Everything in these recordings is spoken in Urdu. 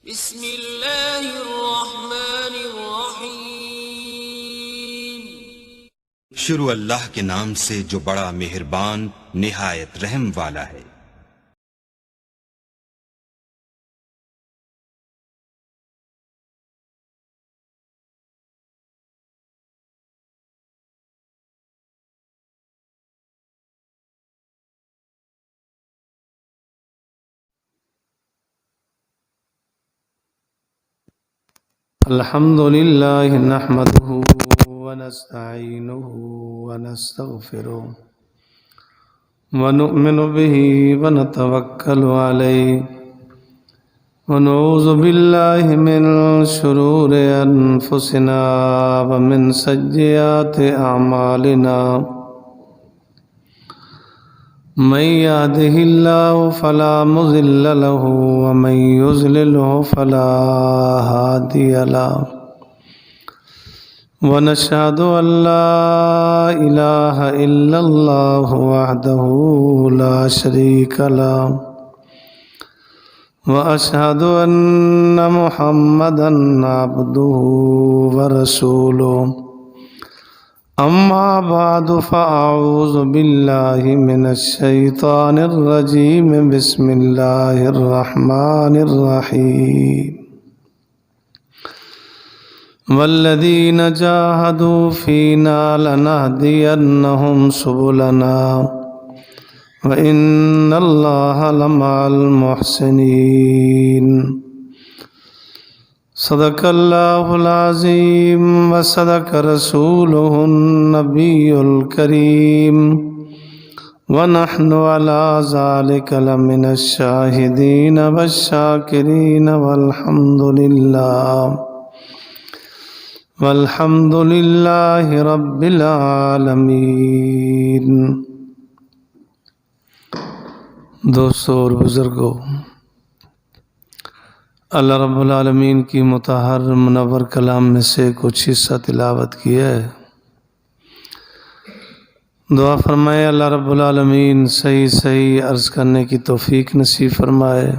بسم اللہ الرحمن الرحیم۔ شروع اللہ کے نام سے جو بڑا مہربان نہایت رحم والا ہے۔ الحمد لله نحمده ونستعينه ونستغفره ونؤمن به ونتوكل عليه ونعوذ بالله من شرور أنفسنا ومن سيئات أعمالنا من يهده الله فلا مضل له ومن يضلله فلا هادي له ونشهد أن لا إله إلا الله وحده لا شريك له وأشهد أن محمدا عبده ورسوله أما بعد فأعوذ بالله من الشيطان الرجيم بسم الله الرحمن الرحيم والذين جاهدوا فينا لنهدينهم سبلنا وإن الله لمع المحسنين صدق الله العظيم وصدق رسوله النبي الكريم ونحن على ذلك لمن الشاهدين والشاكرين والحمد لله رب العالمين۔ دوستو اور بزرگوں، اللہ رب العالمین کی مطہر منور کلام میں سے کچھ حصہ تلاوت کیا ہے۔ دعا فرمائے اللہ رب العالمین صحیح عرض کرنے کی توفیق نصیب فرمائے۔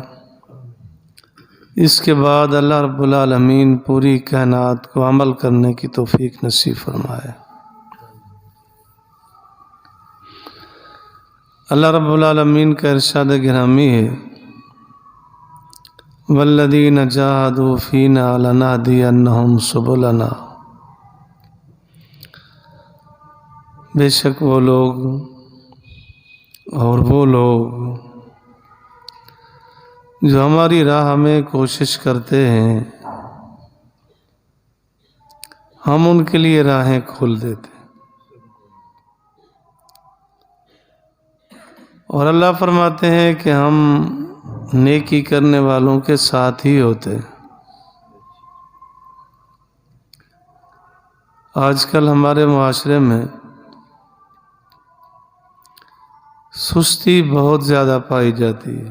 اس کے بعد اللہ رب العالمین پوری کائنات کو عمل کرنے کی توفیق نصیب فرمائے۔ اللہ رب العالمین کا ارشاد گرامی ہے، والذین جاہدوا فینا لنہدینہم سبلنا۔ بے شک وہ لوگ جو ہماری راہ میں کوشش کرتے ہیں، ہم ان کے لیے راہیں کھول دیتے ہیں۔ اور اللہ فرماتے ہیں کہ ہم نیکی کرنے والوں کے ساتھ ہی ہوتے ہیں۔ آج کل ہمارے معاشرے میں سستی بہت زیادہ پائی جاتی ہے۔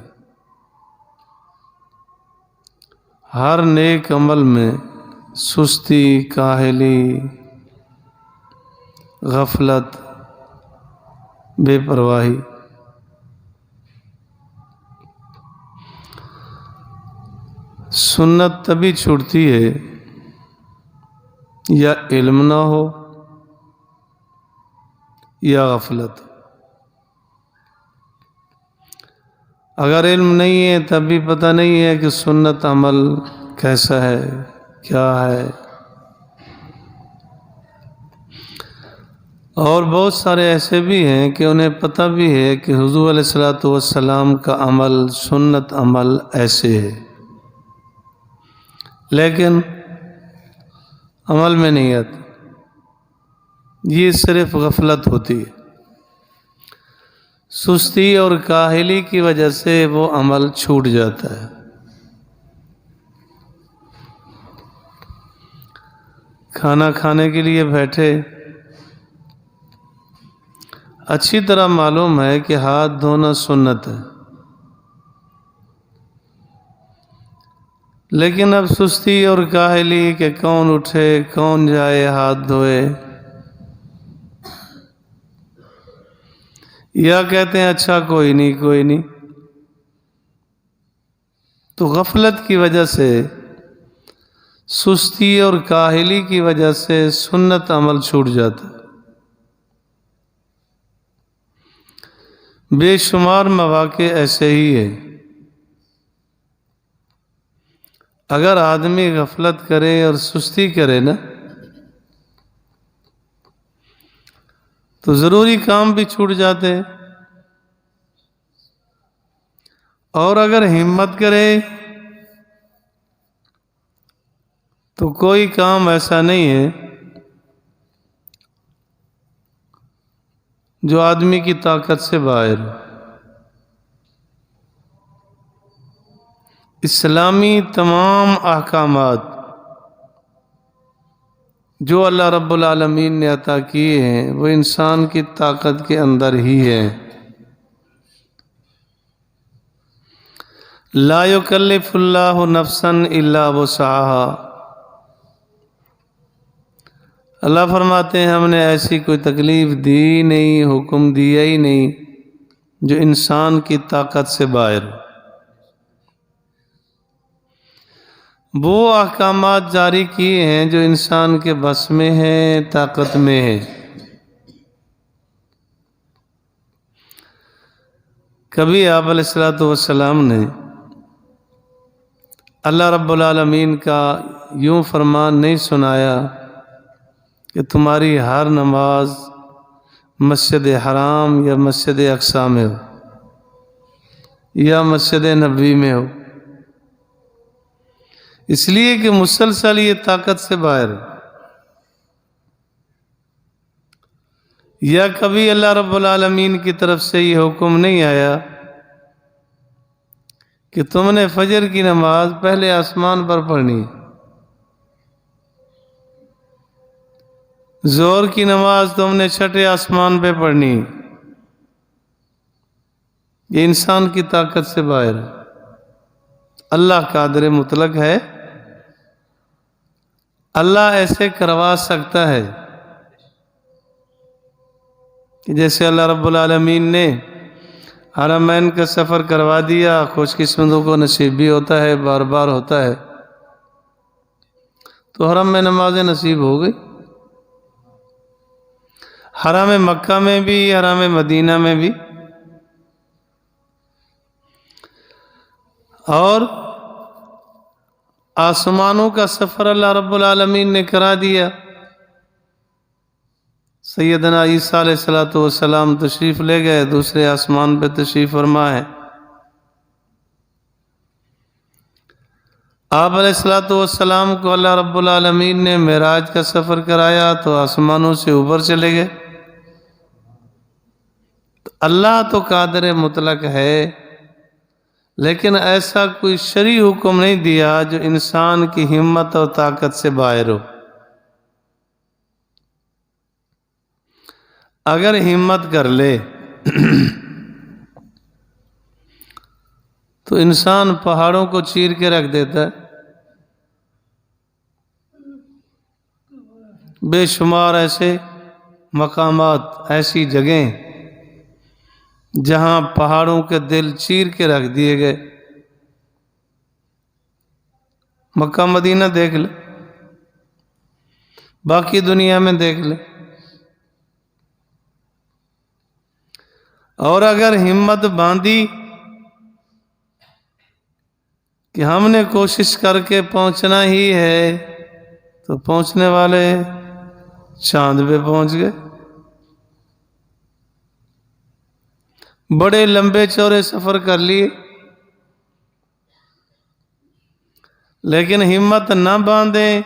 ہر نیک عمل میں سستی، کاہلی، غفلت، بے پرواہی۔ سنت تبھی چھوٹتی ہے یا علم نہ ہو یا غفلت۔ اگر علم نہیں ہے تب بھی پتہ نہیں ہے کہ سنت عمل کیسا ہے، کیا ہے۔ اور بہت سارے ایسے بھی ہیں کہ انہیں پتہ بھی ہے کہ حضور علیہ الصلوۃ والسلام کا عمل، سنت عمل ایسے ہے، لیکن عمل میں نہیں آتی۔ یہ صرف غفلت ہوتی ہے۔ سستی اور کاہلی کی وجہ سے وہ عمل چھوٹ جاتا ہے۔ کھانا کھانے کے لیے بیٹھے، اچھی طرح معلوم ہے کہ ہاتھ دھونا سنت ہے، لیکن اب سستی اور کاہلی کہ کون اٹھے، کون جائے ہاتھ دھوئے، یا کہتے ہیں اچھا کوئی نہیں۔ تو غفلت کی وجہ سے، سستی اور کاہلی کی وجہ سے سنت عمل چھوٹ جاتا ہے۔ بے شمار مواقع ایسے ہی ہے، اگر آدمی غفلت کرے اور سستی کرے نا تو ضروری کام بھی چھوٹ جاتے ہیں، اور اگر ہمت کرے تو کوئی کام ایسا نہیں ہے جو آدمی کی طاقت سے باہر ہو۔ اسلامی تمام احکامات جو اللہ رب العالمین نے عطا کیے ہیں وہ انسان کی طاقت کے اندر ہی ہے۔ لا یکلف اللہ نفسا الا وسعها، اللہ فرماتے ہیں ہم نے ایسی کوئی تکلیف دی نہیں، حکم دیا ہی نہیں جو انسان کی طاقت سے باہر ہو۔ وہ احکامات جاری کیے ہیں جو انسان کے بس میں ہیں، طاقت میں ہے۔ کبھی آپ علیہ الصلوۃ والسلام نے اللہ رب العالمین کا یوں فرمان نہیں سنایا کہ تمہاری ہر نماز مسجد حرام یا مسجد اقصی میں ہو یا مسجد نبوی میں ہو، اس لیے کہ مسلسل یہ طاقت سے باہر ہے۔ یا کبھی اللہ رب العالمین کی طرف سے یہ حکم نہیں آیا کہ تم نے فجر کی نماز پہلے آسمان پر پڑھنی ہے، ظہر کی نماز تم نے چھٹے آسمان پہ پڑھنی ہے۔ یہ انسان کی طاقت سے باہر ہے۔ اللہ قادر مطلق ہے، اللہ ایسے کروا سکتا ہے کہ جیسے اللہ رب العالمین نے حرمین کا سفر کروا دیا، خوش قسمتوں کو نصیب بھی ہوتا ہے، بار بار ہوتا ہے، تو حرم میں نمازیں نصیب ہو گئی۔ حرم مکہ میں بھی، حرم مدینہ میں بھی، اور آسمانوں کا سفر اللہ رب العالمین نے کرا دیا۔ سیدنا عیسیٰ علیہ الصلوۃ والسلام تشریف لے گئے، دوسرے آسمان پہ تشریف فرما ہے۔ آپ علیہ الصلوۃ والسلام کو اللہ رب العالمین نے معراج کا سفر کرایا تو آسمانوں سے اوپر چلے گئے۔ اللہ تو قادر مطلق ہے، لیکن ایسا کوئی شرعی حکم نہیں دیا جو انسان کی ہمت اور طاقت سے باہر ہو۔ اگر ہمت کر لے تو انسان پہاڑوں کو چیر کے رکھ دیتا ہے۔ بے شمار ایسے مقامات، ایسی جگہیں جہاں پہاڑوں کے دل چیر کے رکھ دیے گئے۔ مکہ مدینہ دیکھ لے، باقی دنیا میں دیکھ لے۔ اور اگر ہمت باندھی کہ ہم نے کوشش کر کے پہنچنا ہی ہے تو پہنچنے والے چاند پہ پہنچ گئے۔ بڑے لمبے چوڑے سفر کر لیے، لیکن ہمت نہ باندھیں،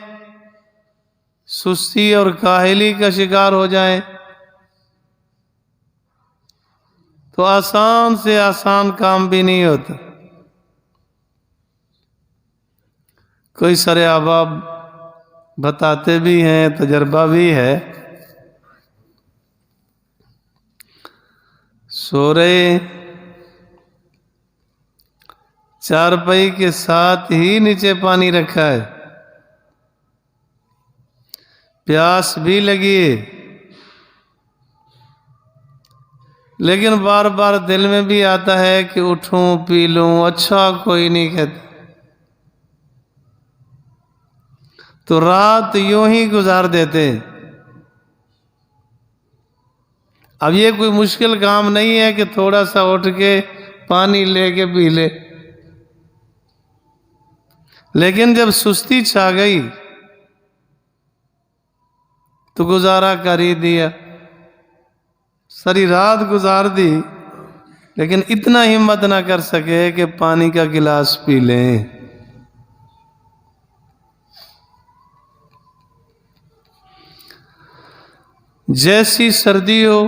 سستی اور کاہلی کا شکار ہو جائیں تو آسان سے آسان کام بھی نہیں ہوتا۔ کوئی سر احباب بتاتے بھی ہیں، تجربہ بھی ہے، سو رہے چارپائی کے ساتھ ہی نیچے پانی رکھا ہے، پیاس بھی لگی ہے، لیکن بار بار دل میں بھی آتا ہے کہ اٹھوں پی لوں، اچھا کوئی نہیں کہتا۔ تو رات یوں ہی گزار دیتے ہیں۔ اب یہ کوئی مشکل کام نہیں ہے کہ تھوڑا سا اٹھ کے پانی لے کے پی لے، لیکن جب سستی چھا گئی تو گزارا کر ہی دیا، ساری رات گزار دی، لیکن اتنا ہمت نہ کر سکے کہ پانی کا گلاس پی لیں۔ جیسی سردی ہو،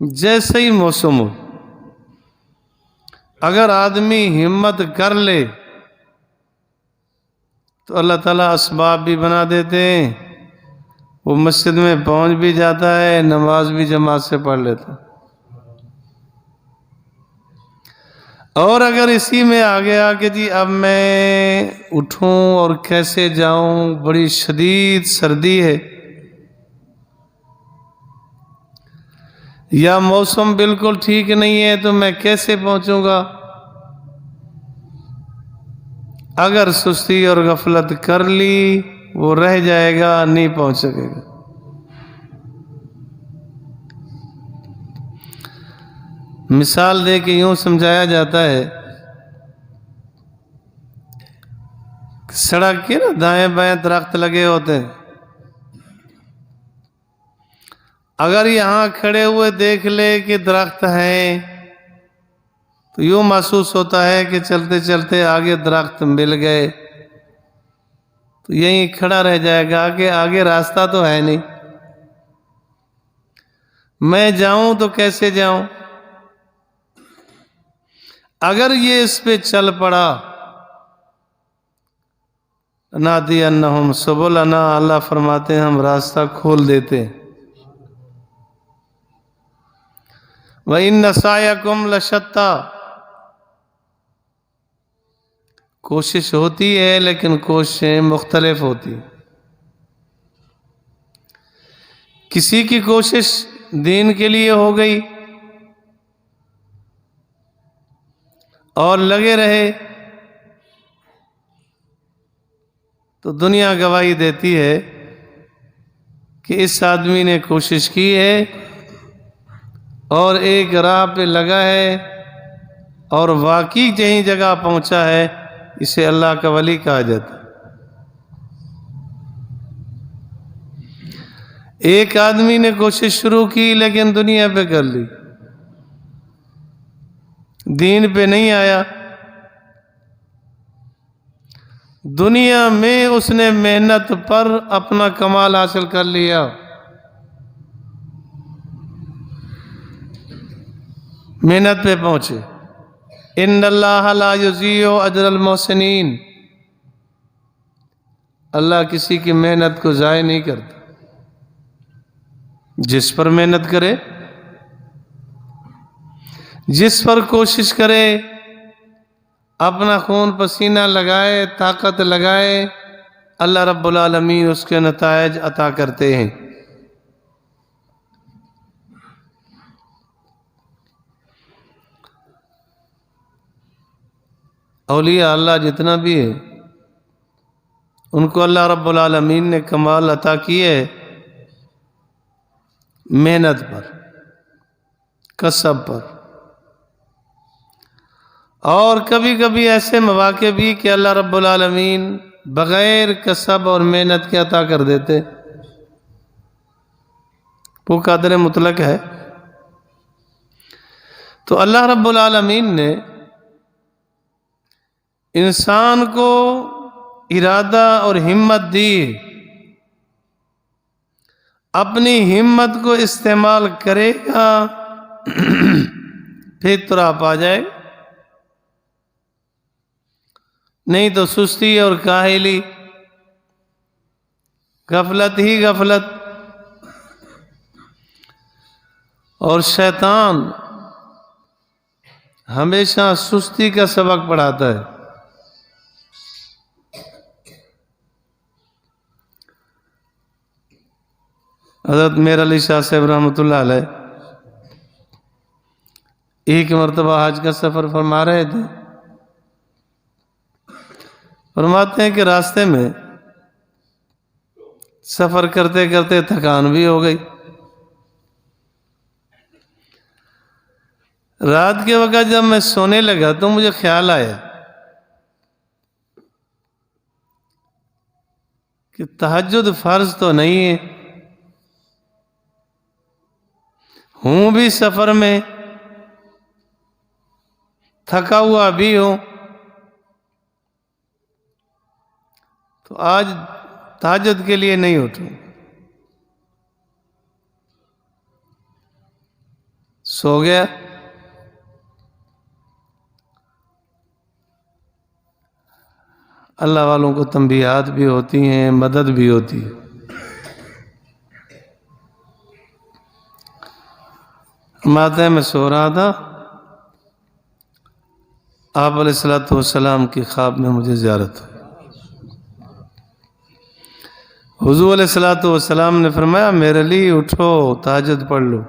جیسا ہی موسم ہو، اگر آدمی ہمت کر لے تو اللہ تعالیٰ اسباب بھی بنا دیتے ہیں، وہ مسجد میں پہنچ بھی جاتا ہے، نماز بھی جماعت سے پڑھ لیتا ہے۔ اور اگر اسی میں آ گیا کہ جی اب میں اٹھوں اور کیسے جاؤں، بڑی شدید سردی ہے یا موسم بالکل ٹھیک نہیں ہے تو میں کیسے پہنچوں گا، اگر سستی اور غفلت کر لی وہ رہ جائے گا، نہیں پہنچ سکے گا۔ مثال دے کے یوں سمجھایا جاتا ہے، سڑک کے نا دائیں بائیں درخت لگے ہوتے ہیں، اگر یہاں کھڑے ہوئے دیکھ لے کہ درخت ہیں تو یوں محسوس ہوتا ہے کہ چلتے چلتے آگے درخت مل گئے، تو یہیں کھڑا رہ جائے گا کہ آگے راستہ تو ہے نہیں، میں جاؤں تو کیسے جاؤں۔ اگر یہ اس پہ چل پڑا، نَهْدِيَنَّهُمْ سُبُلَنَا، اللہ فرماتے ہیں ہم راستہ کھول دیتے ہیں۔ وَإِنَّ سَعْيَكُمْ لَشَتَّىٰ، کوشش ہوتی ہے لیکن کوششیں مختلف ہوتی ہیں۔ کسی کی کوشش دین کے لیے ہو گئی اور لگے رہے تو دنیا گواہی دیتی ہے کہ اس آدمی نے کوشش کی ہے اور ایک راہ پہ لگا ہے اور واقعی کہیں جگہ پہنچا ہے، اسے اللہ کا ولی کہا جاتا ہے۔ ایک آدمی نے کوشش شروع کی لیکن دنیا پہ کر لی، دین پہ نہیں آیا، دنیا میں اس نے محنت پر اپنا کمال حاصل کر لیا، محنت پہ پہنچے۔ ان اللہ لا یضیع اجر المحسنین، اللہ کسی کی محنت کو ضائع نہیں کرتا، جس پر محنت کرے، جس پر کوشش کرے، اپنا خون پسینہ لگائے، طاقت لگائے، اللہ رب العالمین اس کے نتائج عطا کرتے ہیں۔ اولیاء اللہ جتنا بھی ہے ان کو اللہ رب العالمین نے کمال عطا کیے محنت پر، کسب پر، اور کبھی کبھی ایسے مواقع بھی کہ اللہ رب العالمین بغیر کسب اور محنت کے عطا کر دیتے، وہ قدر مطلق ہے۔ تو اللہ رب العالمین نے انسان کو ارادہ اور ہمت دی، اپنی ہمت کو استعمال کرے گا پھر ترا پا جائے، نہیں تو سستی اور کاہلی، غفلت ہی غفلت، اور شیطان ہمیشہ سستی کا سبق پڑھاتا ہے۔ حضرت میر علی شاہ صاحب رحمۃ اللہ علیہ ایک مرتبہ حج کا سفر فرما رہے تھے، فرماتے ہیں کہ راستے میں سفر کرتے کرتے تھکان بھی ہو گئی. رات کے وقت جب میں سونے لگا تو مجھے خیال آیا کہ تہجد فرض تو نہیں ہے، ہوں بھی سفر میں، تھکا ہوا بھی ہوں، تو آج تہجد کے لیے نہیں اٹھوں. سو گیا. اللہ والوں کو تنبیہات بھی ہوتی ہیں، مدد بھی ہوتی ہے. ماتے میں سو رہا تھا، آپ علیہ الصلوۃ والسلام کی خواب میں مجھے زیارت ہوئی. حضور علیہ الصلوۃ والسلام نے فرمایا میرے لیے اٹھو تہجد پڑھ لو.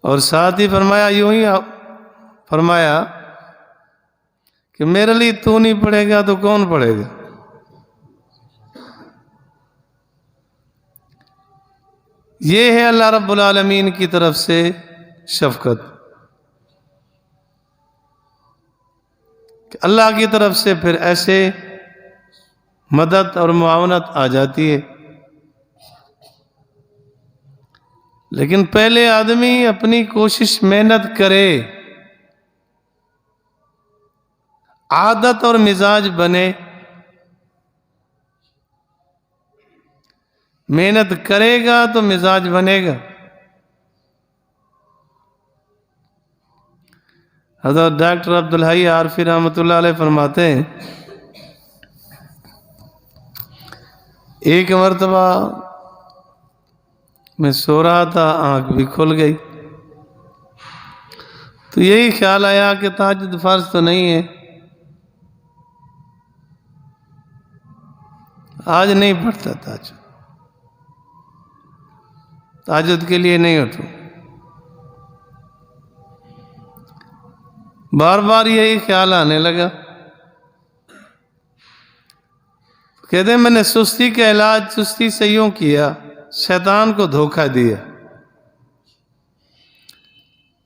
اور ساتھ ہی فرمایا یوں ہی فرمایا کہ میرے لیے تو نہیں پڑھے گا تو کون پڑھے گا. یہ ہے اللہ رب العالمین کی طرف سے شفقت کہ اللہ کی طرف سے پھر ایسے مدد اور معاونت آ جاتی ہے. لیکن پہلے آدمی اپنی کوشش محنت کرے، عادت اور مزاج بنے، محنت کرے گا تو مزاج بنے گا. حضرت ڈاکٹر عبدالحی عارفی رحمۃ اللہ علیہ فرماتے ہیں ایک مرتبہ میں سو رہا تھا، آنکھ بھی کھل گئی، تو یہی خیال آیا کہ تہجد فرض تو نہیں ہے، آج نہیں پڑھتا تہجد کے لیے نہیں اٹھوں. بار بار یہی خیال آنے لگا. کہتے ہیں میں نے سستی کا علاج سستی سے یوں کیا، شیطان کو دھوکہ دیا.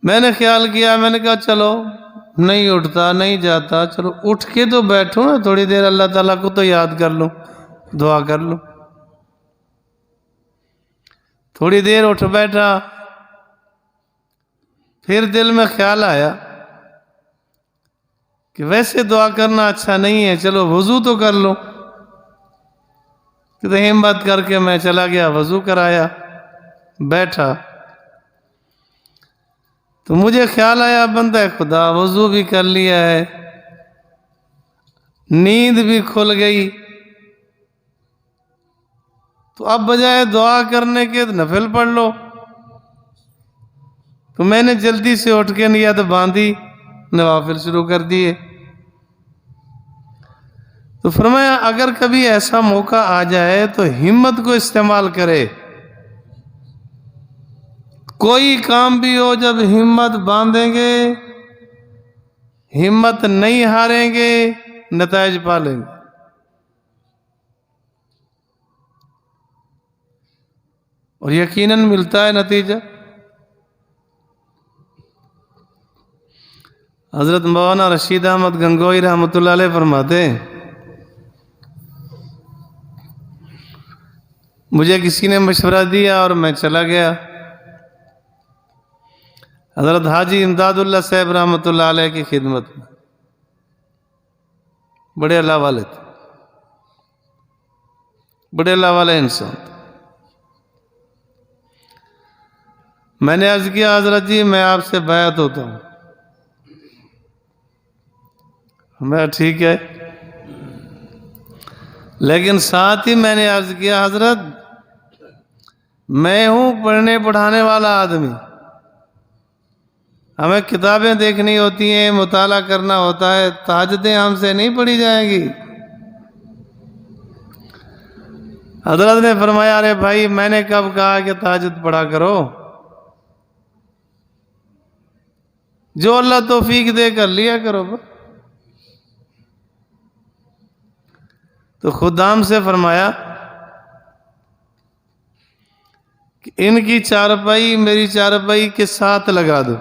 میں نے خیال کیا، میں نے کہا چلو نہیں اٹھتا نہیں جاتا، چلو اٹھ کے تو بیٹھوں نا تھوڑی دیر، اللہ تعالیٰ کو تو یاد کر لوں، دعا کر لوں. تھوڑی دیر اٹھ بیٹھا، پھر دل میں خیال آیا کہ ویسے دعا کرنا اچھا نہیں ہے، چلو وضو تو کر لو. کہ ہمت کر کے میں چلا گیا، وضو کرایا، بیٹھا تو مجھے خیال آیا بندہ خدا وضو بھی کر لیا ہے، نیند بھی کھل گئی، تو اب بجائے دعا کرنے کے نفل پڑھ لو. تو میں نے جلدی سے اٹھ کے نیت باندھی، نوافل شروع کر دیے. تو فرمایا اگر کبھی ایسا موقع آ جائے تو ہمت کو استعمال کرے. کوئی کام بھی ہو جب ہمت باندھیں گے، ہمت نہیں ہاریں گے، نتائج پالیں گے. اور یقیناً ملتا ہے نتیجہ. حضرت مولانا رشید احمد گنگوئی رحمۃ اللہ علیہ فرماتے ہیں مجھے کسی نے مشورہ دیا اور میں چلا گیا. حضرت حاجی امداد اللہ صاحب رحمۃ اللہ علیہ کی خدمت میں، بڑے اللہ والے تھے، بڑے اللہ والے انسان. میں نے عرض کیا حضرت جی میں آپ سے بیعت ہوتا ہوں. میں ٹھیک ہے، لیکن ساتھ ہی میں نے عرض کیا حضرت میں ہوں پڑھنے پڑھانے والا آدمی، ہمیں کتابیں دیکھنی ہوتی ہیں، مطالعہ کرنا ہوتا ہے، تہجدیں ہم سے نہیں پڑھی جائیں گی. حضرت نے فرمایا ارے بھائی میں نے کب کہا کہ تہجد پڑھا کرو؟ جو اللہ توفیق دے کر لیا کرو۔ تو خدام سے فرمایا کہ ان کی چارپائی میری چارپائی کے ساتھ لگا دو،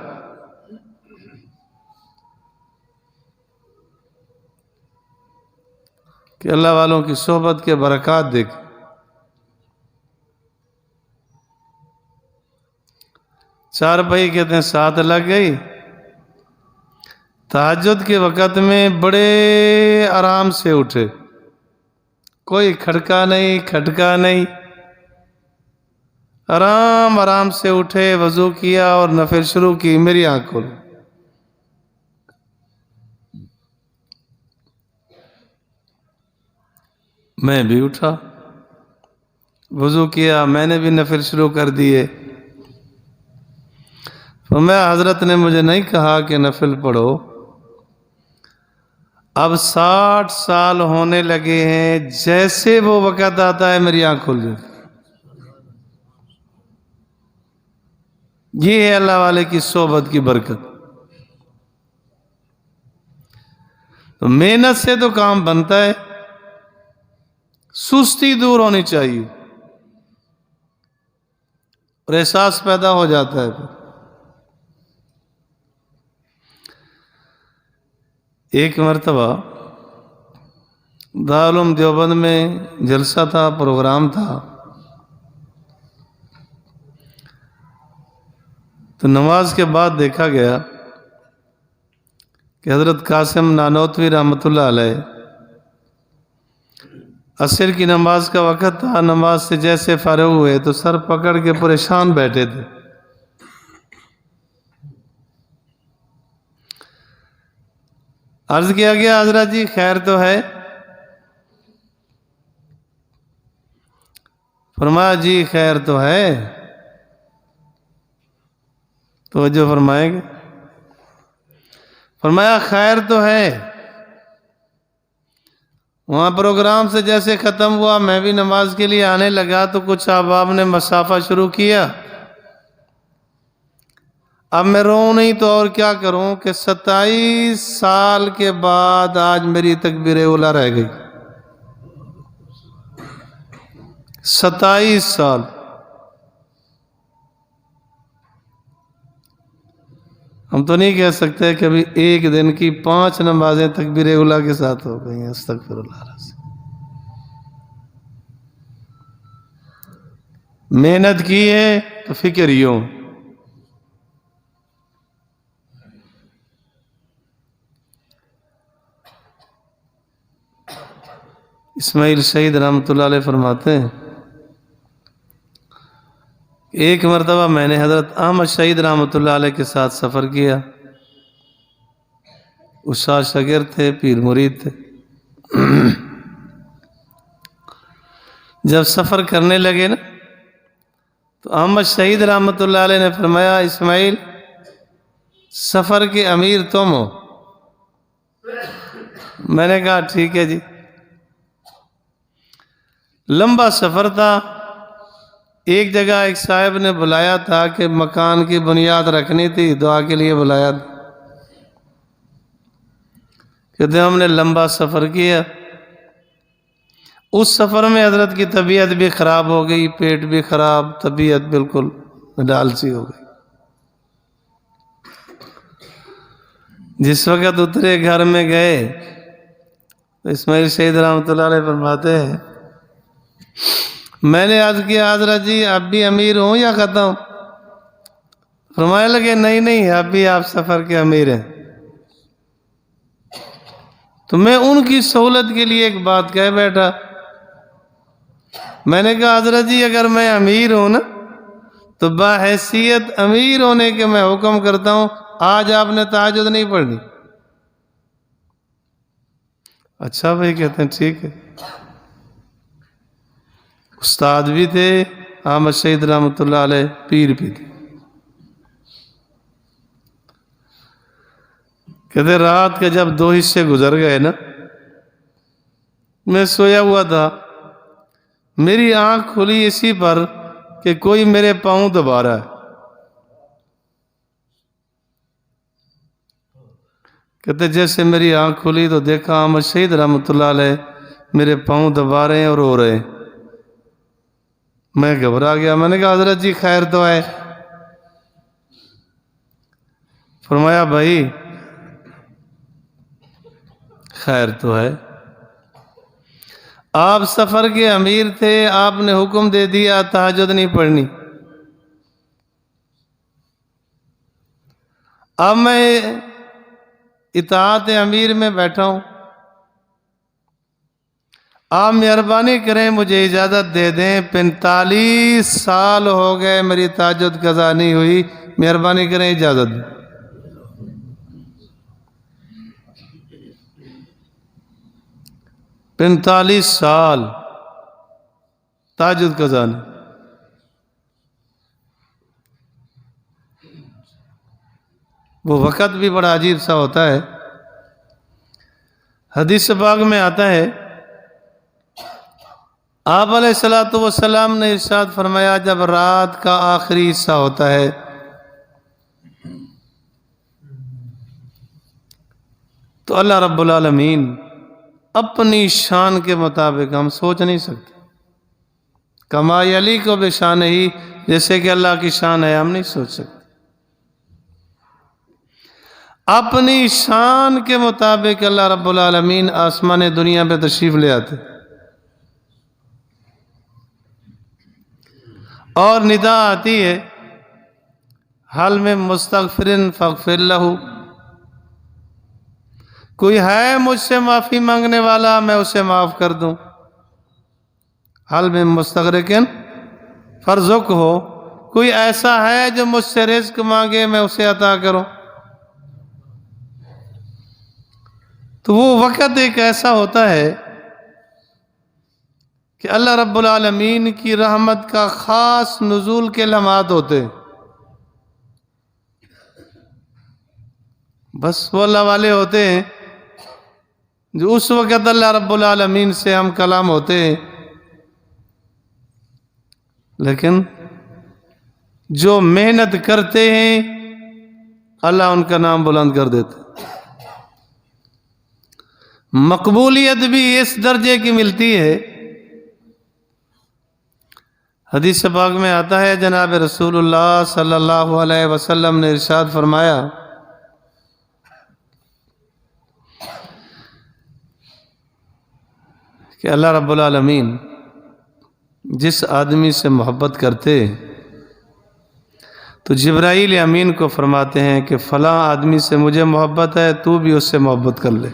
کہ اللہ والوں کی صحبت کے برکات دیکھ۔ چارپائی کہتے ہیں ساتھ لگ گئی۔ تہجد کے وقت میں بڑے آرام سے اٹھے، کوئی کھڑکا نہیں کھٹکا نہیں، آرام آرام سے اٹھے، وضو کیا اور نفل شروع کی۔ میری آنکھ کھول، میں بھی اٹھا، وضو کیا، میں نے بھی نفل شروع کر دیے۔ فرمایا حضرت نے مجھے نہیں کہا کہ نفل پڑھو، اب 60 سال ہونے لگے ہیں، جیسے وہ وقت آتا ہے میری آنکھ کھل جاتی۔ یہ ہے اللہ والے کی صحبت کی برکت۔ تو محنت سے تو کام بنتا ہے، سستی دور ہونی چاہیے اور احساس پیدا ہو جاتا ہے۔ ایک مرتبہ دارالعلوم دیوبند میں جلسہ تھا، پروگرام تھا، تو نماز کے بعد دیکھا گیا کہ حضرت قاسم نانوتوی رحمۃ اللہ علیہ عصر کی نماز کا وقت تھا، نماز سے جیسے فارغ ہوئے تو سر پکڑ کے پریشان بیٹھے تھے۔ عرض کیا گیا حضرت جی خیر تو ہے؟ فرمایا جی خیر تو ہے۔ توجہ فرمائیں گے؟ فرمایا خیر تو ہے۔ وہاں پروگرام سے جیسے ختم ہوا میں بھی نماز کے لیے آنے لگا تو کچھ احباب نے مسافہ شروع کیا۔ اب میں روؤں نہیں تو اور کیا کروں کہ 27 سال کے بعد آج میری تکبیر اولیٰ رہ گئی۔ 27 سال۔ ہم تو نہیں کہہ سکتے کہ ابھی ایک دن کی 5 نمازیں تکبیر اولیٰ کے ساتھ ہو گئی ہیں، استغفر اللہ العظیم۔ محنت کی ہے تو فکر یوں۔ اسماعیل شہید رحمۃ اللہ علیہ فرماتے ہیں ایک مرتبہ میں نے حضرت احمد شہید رحمۃ اللہ علیہ کے ساتھ سفر کیا۔ استاد شاگرد تھے، پیر مرید تھے۔ جب سفر کرنے لگے نا تو احمد شہید رحمۃ اللہ علیہ نے فرمایا اسماعیل سفر کے امیر تم ہو۔ میں نے کہا ٹھیک ہے جی۔ لمبا سفر تھا، ایک جگہ ایک صاحب نے بلایا تھا کہ مکان کی بنیاد رکھنی تھی، دعا کے لیے بلایا تھا۔ کہتے ہم نے لمبا سفر کیا، اس سفر میں حضرت کی طبیعت بھی خراب ہو گئی، پیٹ بھی خراب، طبیعت بالکل ڈال سی ہو گئی۔ جس وقت اترے گھر میں گئے تو اسماعیل شہید رحمۃ اللہ علیہ فرماتے ہیں میں نے عرض کیا حضرت جی اب بھی امیر ہوں یا ختم؟ فرمانے لگے نہیں اب بھی آپ سفر کے امیر ہیں۔ تو میں ان کی سہولت کے لیے ایک بات کہہ بیٹھا، میں نے کہا حضرت جی اگر میں امیر ہوں نا تو باحیثیت امیر ہونے کے میں حکم کرتا ہوں آج آپ نے تہجد نہیں پڑھنی۔ اچھا بھائی، کہتے ہیں ٹھیک ہے۔ استاد بھی تھے احمد شہید رحمۃ اللہ علیہ، پیر بھی تھے۔ کہتے رات کے جب 2 حصے گزر گئے نا، میں سویا ہوا تھا، میری آنکھ کھلی اسی پر کہ کوئی میرے پاؤں دبا رہا ہے۔ کہتے جیسے میری آنکھ کھلی تو دیکھا احمد شہید رحمۃ اللہ علیہ میرے پاؤں دبا رہے ہیں اور رو رہے ہیں۔ میں گھبرا گیا، میں نے کہا حضرت جی خیر تو ہے؟ فرمایا بھائی خیر تو ہے، آپ سفر کے امیر تھے، آپ نے حکم دے دیا تہجد نہیں پڑھنی، اب میں اطاعت امیر میں بیٹھا ہوں، آپ مہربانی کریں مجھے اجازت دے دیں، 45 سال ہو گئے میری تہجد قضا نہیں ہوئی، مہربانی کریں اجازت دیں۔ 45 سال تہجد قضا نہیں۔ وہ وقت بھی بڑا عجیب سا ہوتا ہے۔ حدیث پاک میں آتا ہے آپ علیہ الصلوۃ والسلام نے ارشاد فرمایا جب رات کا آخری حصہ ہوتا ہے تو اللہ رب العالمین اپنی شان کے مطابق ہم سوچ نہیں سکتے، کما یلیق بشانہ ہی، جیسے کہ اللہ کی شان ہے ہم نہیں سوچ سکتے، اپنی شان کے مطابق اللہ رب العالمین آسمان دنیا پہ تشریف لے آتے اور ندا آتی ہے حل میں مستغفرن فاغفر لہ، کوئی ہے مجھ سے معافی مانگنے والا میں اسے معاف کر دوں، حل میں مستغرقن فرزق ہو، کوئی ایسا ہے جو مجھ سے رزق مانگے میں اسے عطا کروں۔ تو وہ وقت ایک ایسا ہوتا ہے کہ اللہ رب العالمین کی رحمت کا خاص نزول کے لمحات ہوتے ہیں، بس وہ اللہ والے ہوتے ہیں جو اس وقت اللہ رب العالمین سے ہم کلام ہوتے ہیں، لیکن جو محنت کرتے ہیں اللہ ان کا نام بلند کر دیتے ہیں۔ مقبولیت بھی اس درجے کی ملتی ہے، حدیث پاک میں آتا ہے جناب رسول اللہ صلی اللہ علیہ وسلم نے ارشاد فرمایا کہ اللہ رب العالمین جس آدمی سے محبت کرتے تو جبرائیل امین کو فرماتے ہیں کہ فلاں آدمی سے مجھے محبت ہے، تو بھی اس سے محبت کر لے۔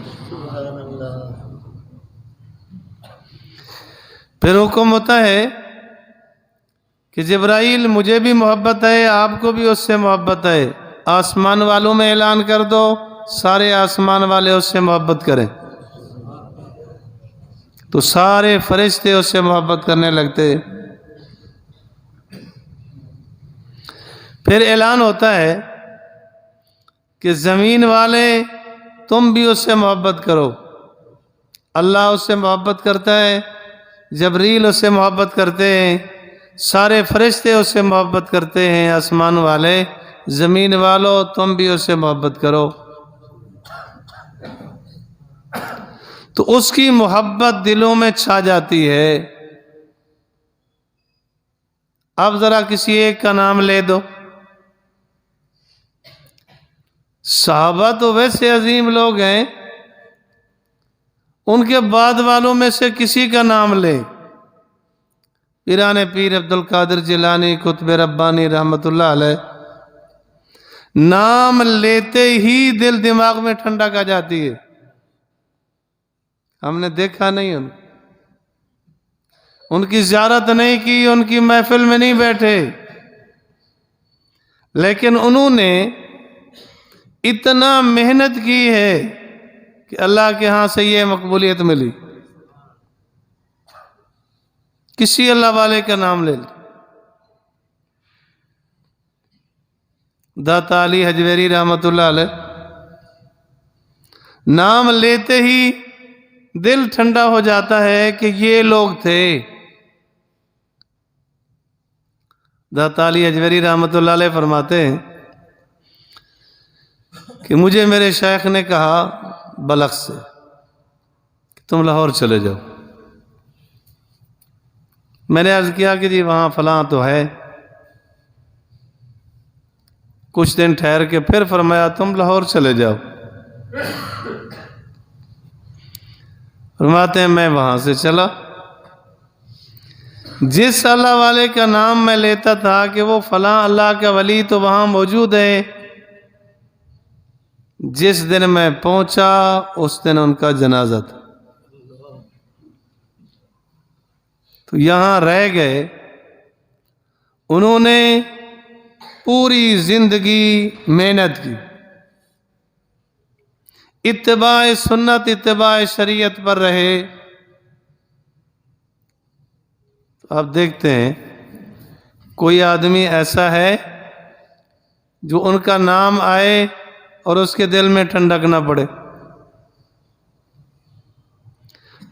پھر حکم ہوتا ہے کہ جبرائیل مجھے بھی محبت ہے، آپ کو بھی اس سے محبت ہے، آسمان والوں میں اعلان کر دو سارے آسمان والے اس سے محبت کریں، تو سارے فرشتے اس سے محبت کرنے لگتے۔ پھر اعلان ہوتا ہے کہ زمین والے تم بھی اس سے محبت کرو، اللہ اس سے محبت کرتا ہے، جبریل اس سے محبت کرتے ہیں، سارے فرشتے اس سے محبت کرتے ہیں، آسمان والے، زمین والوں تم بھی اس سے محبت کرو۔ تو اس کی محبت دلوں میں چھا جاتی ہے۔ اب ذرا کسی ایک کا نام لے دو، صحابہ تو ویسے عظیم لوگ ہیں، ان کے بعد والوں میں سے کسی کا نام لیں، پیران پیر عبد القادر جیلانی قطب ربانی رحمت اللہ علیہ، نام لیتے ہی دل دماغ میں ٹھنڈک آ جاتی ہے۔ ہم نے دیکھا نہیں ان کی زیارت نہیں کی، ان کی محفل میں نہیں بیٹھے، لیکن انہوں نے اتنا محنت کی ہے کہ اللہ کے ہاں سے یہ مقبولیت ملی۔ کسی اللہ والے کا نام لے لیں، داتا علی حجویری رحمت اللہ علیہ، نام لیتے ہی دل ٹھنڈا ہو جاتا ہے کہ یہ لوگ تھے۔ داتا علی حجویری رحمت اللہ علیہ فرماتے ہیں کہ مجھے میرے شیخ نے کہا بلخ سے کہ تم لاہور چلے جاؤ. میں نے عرض کیا کہ جی وہاں فلاں تو ہے. کچھ دن ٹھہر کے پھر فرمایا تم لاہور چلے جاؤ. فرماتے ہیں میں وہاں سے چلا. جس اللہ والے کا نام میں لیتا تھا کہ وہ فلاں اللہ کا ولی تو وہاں موجود ہے، جس دن میں پہنچا اس دن ان کا جنازہ تھا. تو یہاں رہ گئے. انہوں نے پوری زندگی محنت کی، اتباع سنت اتباع شریعت پر رہے. آپ دیکھتے ہیں کوئی آدمی ایسا ہے جو ان کا نام آئے اور اس کے دل میں ٹھنڈک نہ پڑے.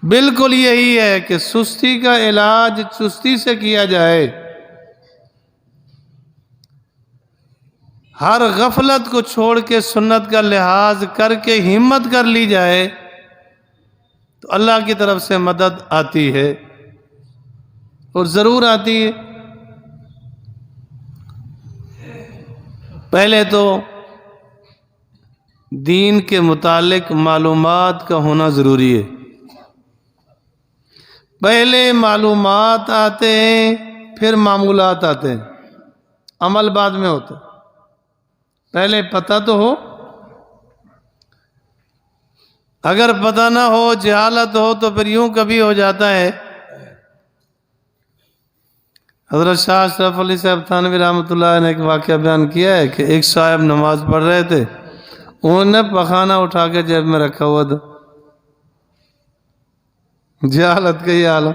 بالکل یہی ہے کہ سستی کا علاج چستی سے کیا جائے. ہر غفلت کو چھوڑ کے سنت کا لحاظ کر کے ہمت کر لی جائے تو اللہ کی طرف سے مدد آتی ہے، اور ضرور آتی ہے. پہلے تو دین کے متعلق معلومات کا ہونا ضروری ہے. پہلے معلومات آتے ہیں، پھر معمولات آتے ہیں، عمل بعد میں ہوتا ہے. پہلے پتہ تو ہو. اگر پتہ نہ ہو، جہالت ہو، تو پھر یوں کبھی ہو جاتا ہے. حضرت شاہ اشرف علی صاحب تھانوی رحمۃ اللہ نے ایک واقعہ بیان کیا ہے کہ ایک صاحب نماز پڑھ رہے تھے، انہوں نے پخانہ اٹھا کے جیب میں رکھا ہوا تھا. جہالت کا یہ عالم.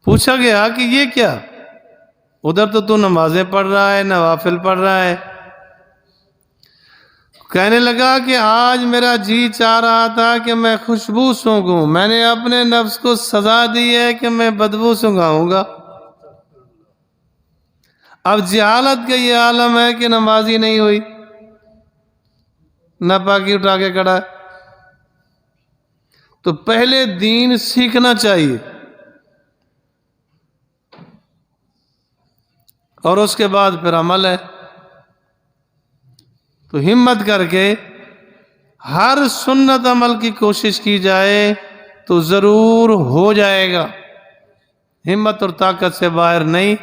پوچھا گیا کہ یہ کیا؟ ادھر تو نمازیں پڑھ رہا ہے، نوافل پڑھ رہا ہے. کہنے لگا کہ آج میرا جی چاہ رہا تھا کہ میں خوشبو سونگھوں، میں نے اپنے نفس کو سزا دی ہے کہ میں بدبو سونگھاؤں گا. اب جہالت کا یہ عالم ہے کہ نمازی نہیں ہوئی، ناپاکی اٹھا کے کھڑا ہے. تو پہلے دین سیکھنا چاہیے اور اس کے بعد پھر عمل ہے. تو ہمت کر کے ہر سنت عمل کی کوشش کی جائے تو ضرور ہو جائے گا. ہمت اور طاقت سے باہر نہیں.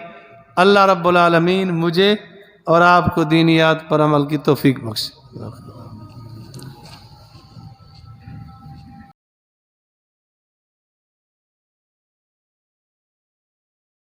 اللہ رب العالمین مجھے اور آپ کو دینیات پر عمل کی توفیق بخشے.